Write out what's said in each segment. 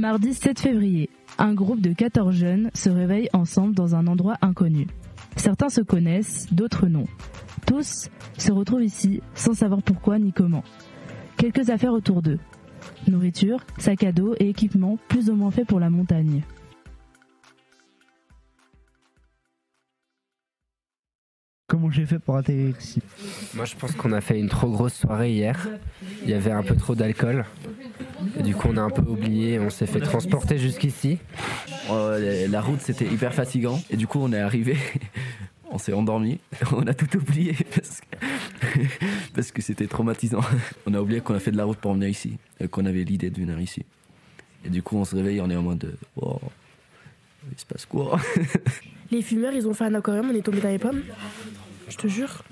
Mardi 7 février, un groupe de 14 jeunes se réveille ensemble dans un endroit inconnu. Certains se connaissent, d'autres non. Tous se retrouvent ici sans savoir pourquoi ni comment. Quelques affaires autour d'eux. Nourriture, sac à dos et équipements plus ou moins faits pour la montagne. Comment j'ai fait pour atterrir ici? Moi je pense qu'on a fait une trop grosse soirée hier. Il y avait un peu trop d'alcool. Et du coup on a un peu oublié, on s'est fait transporter jusqu'ici. La route c'était hyper fatigant et du coup on est arrivé, on s'est endormi, on a tout oublié parce que c'était traumatisant. On a oublié qu'on a fait de la route pour venir ici, qu'on avait l'idée de venir ici. Et du coup on se réveille, on est en mode oh, il se passe quoi? Les fumeurs ils ont fait un aquarium, on est tombé dans les pommes. Je te jure.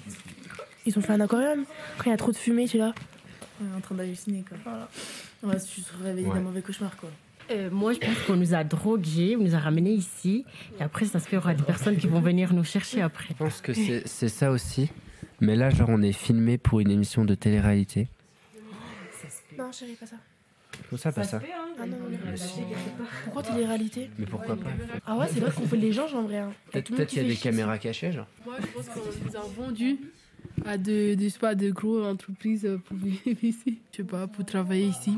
Ils ont fait un aquarium. Après il y a trop de fumée, tu es là. En train d'halluciner quoi. Voilà. On va se réveiller d'un mauvais cauchemar quoi. Moi je pense qu'on nous a drogués, on nous a ramenés ici et après ça se fait, il y aura des personnes qui vont venir nous chercher après. Je pense que c'est ça aussi. Mais là genre on est filmé pour une émission de télé-réalité. Non chérie, pas ça. Tout ça, pas ça. Ah non. Pourquoi télé-réalité? Mais pourquoi pas? Ah ouais, c'est vrai qu'on fait les gens en vrai. Hein. Peut-être qu'il y a des caméras cachées genre. Moi je pense qu'on nous a vendu à de grosses entreprises pour vivre ici. Je sais pas, pour travailler ici.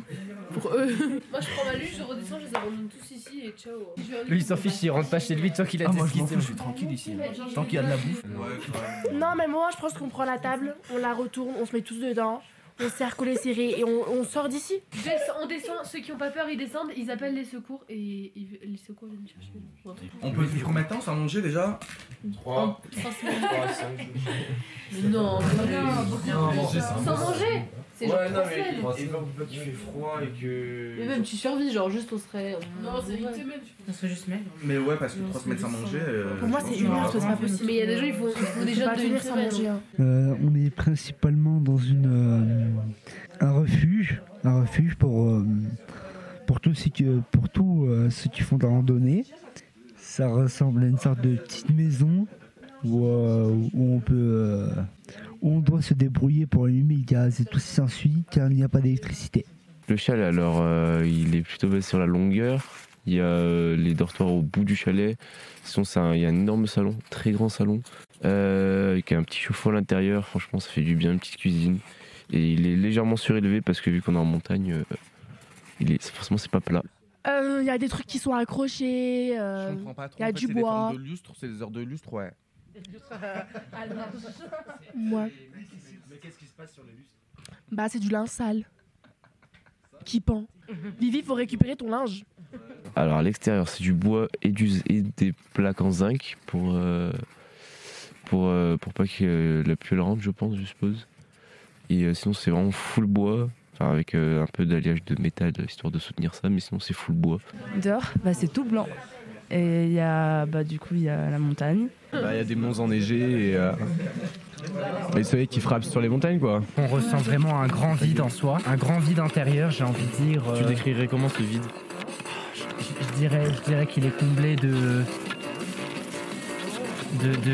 Pour eux. Moi je prends ma luge, je redescends, je les abandonne tous ici et ciao. Lui il s'en fiche, il rentre pas chez lui tant qu'il a des skis. Je suis tranquille ici, tant qu'il y a de la bouffe. Non mais moi je pense qu'on prend la table, on la retourne, on se met tous dedans. On serre collé serré et on sort d'ici. On descend, ceux qui ont pas peur ils descendent, ils appellent les secours et les secours viennent chercher. On peut vivre combien de temps sans manger déjà? 3 semaines. 5 jours. Mais non, sans manger. C'est genre 3 semaines. Et pas qu'il fait froid et que... Mais même tu survis, genre juste on serait... Non, c'est une semaine. On serait juste maigre. Mais ouais, parce que 3 semaines sans manger... Pour moi c'est une heure, c'est pas possible. Mais il y a des gens, ils font des jeunes de une sans manger. semaine. On est principalement dans un refuge pour tous ceux qui font de la randonnée. Ça ressemble à une sorte de petite maison où on doit se débrouiller pour allumer le gaz et tout ce qui s'ensuit car il n'y a pas d'électricité. Le chalet, alors, il est plutôt basé sur la longueur. Il y a les dortoirs au bout du chalet. Sinon, il y a un énorme salon, très grand salon, avec un petit chauffe-eau à l'intérieur. Franchement, ça fait du bien, une petite cuisine. Et il est légèrement surélevé parce que vu qu'on est en montagne, forcément, c'est pas plat. Il y a des trucs qui sont accrochés, Je comprends pas trop. il y a du bois. C'est des lustres, c'est des heures de lustre, ouais. Ouais. Mais qu'est-ce qui se passe sur les lustres? Bah c'est du linge sale qui pend. Vivi, faut récupérer ton linge. Alors, à l'extérieur, c'est du bois et des plaques en zinc pour pas que la pluie rentre, je pense, je suppose. Et sinon, c'est vraiment full bois. Enfin, avec un peu d'alliage de métal histoire de soutenir ça, mais sinon c'est full bois. Dehors, c'est tout blanc. Et il y a la montagne. Il y a des monts enneigés et le soleil qui frappe sur les montagnes quoi. On ressent vraiment un grand vide en soi, un grand vide intérieur, j'ai envie de dire. Tu décrirais comment ce vide? Je dirais qu'il est comblé de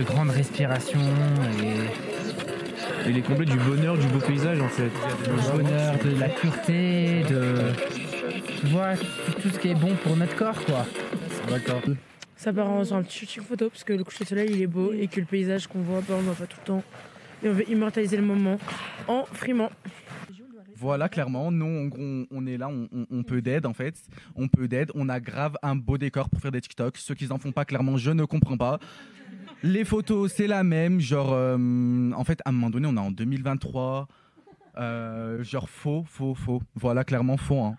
grandes respirations Il est comblé du bonheur, du beau paysage en fait. Du bonheur, de la pureté, tu vois, tout ce qui est bon pour notre corps quoi. D'accord. Ça part en un petit shooting photo parce que le coucher de soleil il est beau et que le paysage qu'on voit, on ne voit pas tout le temps. Et on veut immortaliser le moment en frimant. Voilà, clairement, nous on est là, on peut d'aide en fait. On peut d'aide, on a grave un beau décor pour faire des TikTok. Ceux qui en font pas, clairement, je ne comprends pas. Les photos, c'est la même. En fait, à un moment donné, on est en 2023. Faux. Voilà, clairement, faux. Hein.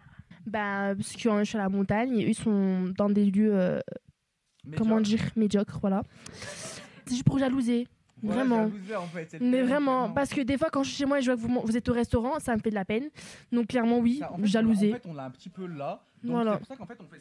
Bah, parce que je suis à la montagne et eux, ils sont dans des lieux, médiocres, voilà. C'est juste pour jalouser. Voilà, vraiment. jalouser, en fait, Mais vraiment, parce que des fois, quand je suis chez moi et je vois que vous êtes au restaurant, ça me fait de la peine. Donc, clairement, oui, jalouser. En fait, on l'a un petit peu là. Donc, voilà. c'est pour ça qu'en fait, on fait